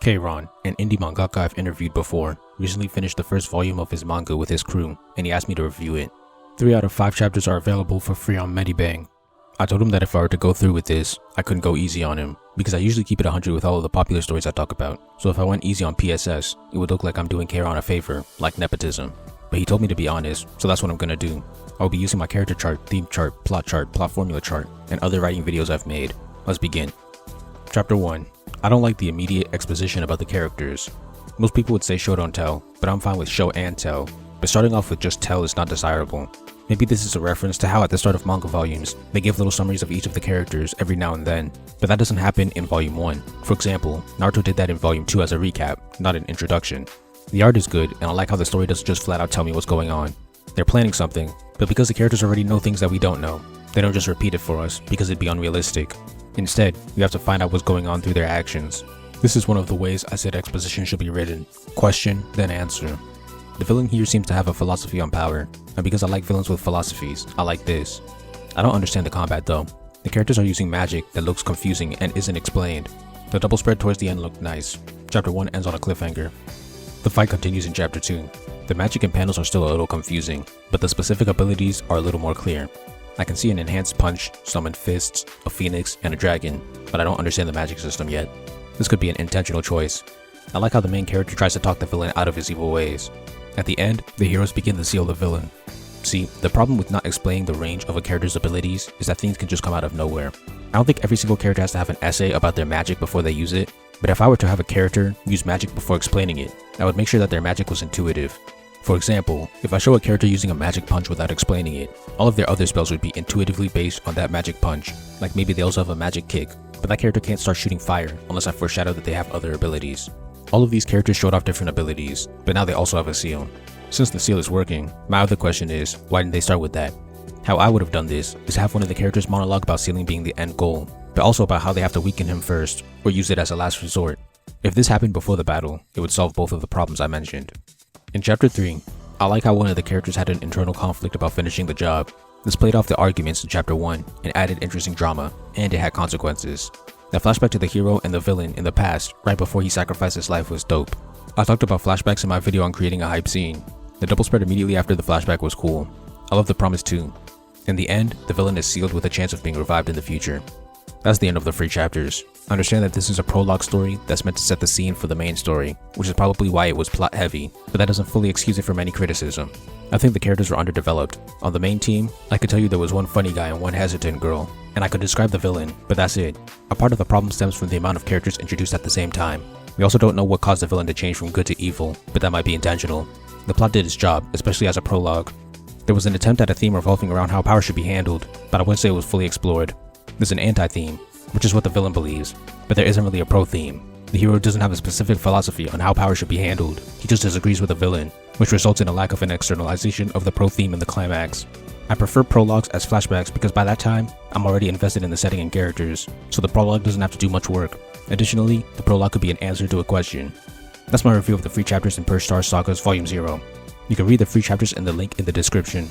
K-Ron, an indie mangaka I've interviewed before, recently finished the first volume of his manga with his crew, and he asked me to review it. 3 out of 5 chapters are available for free on Medibang. I told him that if I were to go through with this, I couldn't go easy on him, because I usually keep it 100 with all of the popular stories I talk about, so if I went easy on PSS, it would look like I'm doing K-Ron a favor, like nepotism. But he told me to be honest, so that's what I'm gonna do. I'll be using my character chart, theme chart, plot formula chart, and other writing videos I've made. Let's begin. Chapter 1. I don't like the immediate exposition about the characters. Most people would say show don't tell, but I'm fine with show and tell. But starting off with just tell is not desirable. Maybe this is a reference to how at the start of manga volumes, they give little summaries of each of the characters every now and then, but that doesn't happen in volume 1. For example, Naruto did that in volume 2 as a recap, not an introduction. The art is good, and I like how the story doesn't just flat out tell me what's going on. They're planning something, but because the characters already know things that we don't know, they don't just repeat it for us because it'd be unrealistic. Instead, we have to find out what's going on through their actions. This is one of the ways I said exposition should be written. Question, then answer. The villain here seems to have a philosophy on power, and because I like villains with philosophies, I like this. I don't understand the combat though. The characters are using magic that looks confusing and isn't explained. The double spread towards the end looked nice. Chapter 1 ends on a cliffhanger. The fight continues in Chapter 2. The magic and panels are still a little confusing, but the specific abilities are a little more clear. I can see an enhanced punch, summoned fists, a phoenix, and a dragon, but I don't understand the magic system yet. This could be an intentional choice. I like how the main character tries to talk the villain out of his evil ways. At the end, the heroes begin to seal the villain. See, the problem with not explaining the range of a character's abilities is that things can just come out of nowhere. I don't think every single character has to have an essay about their magic before they use it, but if I were to have a character use magic before explaining it, I would make sure that their magic was intuitive. For example, if I show a character using a magic punch without explaining it, all of their other spells would be intuitively based on that magic punch, like maybe they also have a magic kick, but that character can't start shooting fire unless I foreshadow that they have other abilities. All of these characters showed off different abilities, but now they also have a seal. Since the seal is working, my other question is, why didn't they start with that? How I would have done this is have one of the characters monologue about sealing being the end goal, but also about how they have to weaken him first, or use it as a last resort. If this happened before the battle, it would solve both of the problems I mentioned. In Chapter 3, I like how one of the characters had an internal conflict about finishing the job. This played off the arguments in Chapter 1 and added interesting drama, and it had consequences. The flashback to the hero and the villain in the past, right before he sacrificed his life, was dope. I talked about flashbacks in my video on creating a hype scene. The double spread immediately after the flashback was cool. I love the promise too. In the end, the villain is sealed with a chance of being revived in the future. That's the end of the free chapters. I understand that this is a prologue story that's meant to set the scene for the main story, which is probably why it was plot heavy, but that doesn't fully excuse it from any criticism. I think the characters were underdeveloped. On the main team, I could tell you there was one funny guy and one hesitant girl, and I could describe the villain, but that's it. A part of the problem stems from the amount of characters introduced at the same time. We also don't know what caused the villain to change from good to evil, but that might be intentional. The plot did its job, especially as a prologue. There was an attempt at a theme revolving around how power should be handled, but I wouldn't say it was fully explored. There's an anti-theme, which is what the villain believes, but there isn't really a pro-theme. The hero doesn't have a specific philosophy on how power should be handled, he just disagrees with the villain, which results in a lack of an externalization of the pro-theme in the climax. I prefer prologues as flashbacks because by that time, I'm already invested in the setting and characters, so the prologue doesn't have to do much work. Additionally, the prologue could be an answer to a question. That's my review of the free chapters in Purge Star Sagas Volume 0. You can read the free chapters in the link in the description.